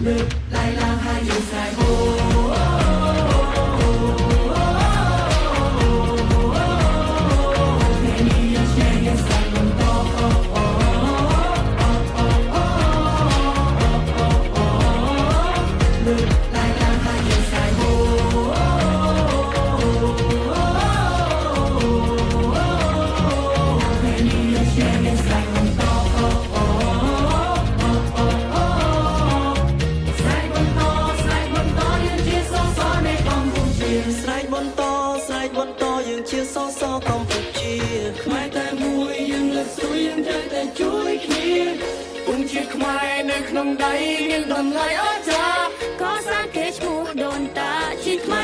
លើកឡាយឡើងហើយយើងស្រែកហូជាសសកម្ពុជាខ្មែរតែមួយយើងលើកស្ទួយយើងត្រូវតែជួយគ្នាពងជាខ្មែរនៅក្នុងដៃមានតម្លៃអស្ចារ្យកសាងគេឈ្មោះដូនតាជាខ្មែរ